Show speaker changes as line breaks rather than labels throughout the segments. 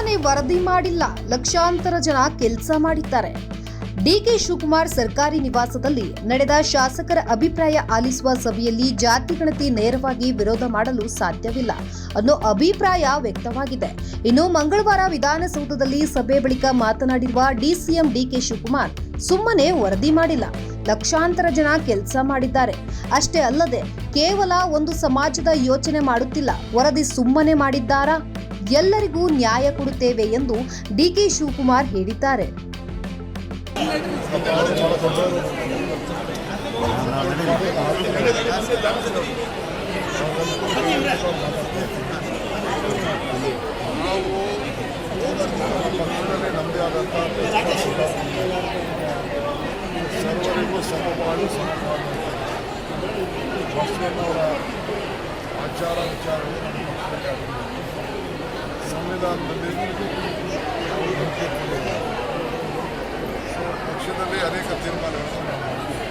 ಸುಮ್ಮನೆ ವರದಿ ಮಾಡಿಲ್ಲ, ಲಕ್ಷಾಂತರ ಜನ ಕೆಲಸ ಮಾಡಿದ್ದಾರೆ. ಡಿಕೆ ಶಿವಕುಮಾರ್ ಸರ್ಕಾರಿ ನಿವಾಸದಲ್ಲಿ ನಡೆದ ಶಾಸಕರ ಅಭಿಪ್ರಾಯ ಆಲಿಸುವ ಸಭೆಯಲ್ಲಿ ಜಾತಿ ಗಣತಿ ನೇರವಾಗಿ ವಿರೋಧ ಮಾಡಲು ಸಾಧ್ಯವಿಲ್ಲ ಅನ್ನೋ ಅಭಿಪ್ರಾಯ ವ್ಯಕ್ತವಾಗಿದೆ. ಇನ್ನು ಮಂಗಳವಾರ ವಿಧಾನಸೌಧದಲ್ಲಿ ಸಭೆ ಬಳಿಕ ಮಾತನಾಡಿರುವ ಡಿಸಿಎಂ ಡಿಕೆ ಶಿವಕುಮಾರ್ ಸುಮ್ಮನೆ ವರದಿ ಮಾಡಿಲ್ಲ, ಲಕ್ಷಾಂತರ ಜನ ಕೆಲಸ ಮಾಡಿದ್ದಾರೆ. ಅಷ್ಟೇ ಅಲ್ಲದೆ ಕೇವಲ ಒಂದು ಸಮಾಜದ ಯೋಚನೆ ಮಾಡುತ್ತಿಲ್ಲ, ವರದಿ ಸುಮ್ಮನೆ ಮಾಡಿದ್ದಾರಾ? ಎಲ್ಲರಿಗೂ ನ್ಯಾಯ ಕೊಡುತ್ತೇವೆ ಎಂದು ಡಿಕೆ ಶಿವಕುಮಾರ್ ಹೇಳಿದ್ದಾರೆ.
ನಮ್ಮದೇ ಆದಂಥ ಸರ್ವರಿಗೂ ಸಮಪಾಲು ಬಸವಣ್ಣವರ ಆಚಾರ ವಿಚಾರಗಳು ನಮ್ಮ ಪಕ್ಷದಲ್ಲಿ ಸಂವಿಧಾನದಲ್ಲಿ ನಾವು ನಂಬಿಕೆ ಕೊಟ್ಟಿದ್ದೇವೆ. ಪಕ್ಷದಲ್ಲಿ ಅನೇಕ ತೀರ್ಮಾನಗಳನ್ನು ನಾವು ಮಾಡಿದ್ದೇವೆ.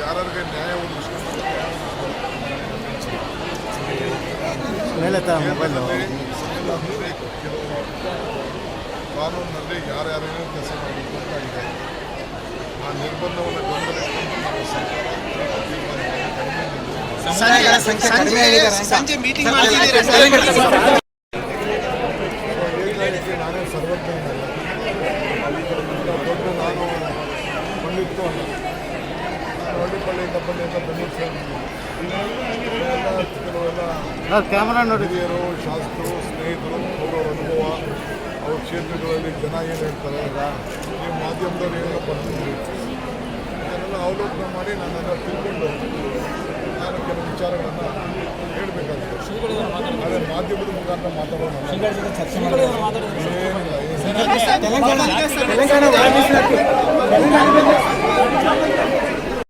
ಯಾರಿಗೆ ನ್ಯಾಯ ಒದಗಿಸಿಕೊಂಡು ಸಂವಿಧಾನದಲ್ಲಿ ಕೆಲವು ಕಾನೂನಿನಲ್ಲಿ ಯಾರ್ಯಾರೇನೋ ಕೆಲಸ ಮಾಡಬೇಕು ಅಂತ ಇದೆ. ಆ ನಿರ್ಬಂಧವನ್ನು ಗಮನದಲ್ಲಿಟ್ಟುಕೊಂಡು ನಾವು ಸರ್ಕಾರ ನಾನೇ ಸರ್ವಜ್ಞ ದೊಡ್ಡ ನಾನು ಪಂಡಿತ್ತು ಅಲ್ಲ. ನಾನು ಹಳ್ಳಿಪಳ್ಳಿಯಿಂದ ಬಂದಿದ್ದ ಬೆಂಗಳೂರು ಕೆಲವೆಲ್ಲ ಹಿರಿಯರು, ಶಾಸಕರು, ಸ್ನೇಹಿತರು, ಅವರ ಅನುಭವ, ಅವ್ರ ಕ್ಷೇತ್ರಗಳಲ್ಲಿ ಜನ ಏನು ಹೇಳ್ತಾರೆ, ಈ ಮಾಧ್ಯಮದವ್ರು ಏನೋ ಬರ್ತಿದ್ರಿ, ಇದನ್ನೆಲ್ಲ ಅವಲೋಕನ ಮಾಡಿ ನನ್ನೆಲ್ಲ ತಿಳ್ಕೊಂಡು ನಾನು ಕೆಲವು ವಿಚಾರಗಳನ್ನು ಹೇಳಬೇಕಾಗಿದೆ. ಆದರೆ ಮಾಧ್ಯಮದ ಮುಖಾಂತರ ಮಾತಾಡೋಣ ಏನಿಲ್ಲ.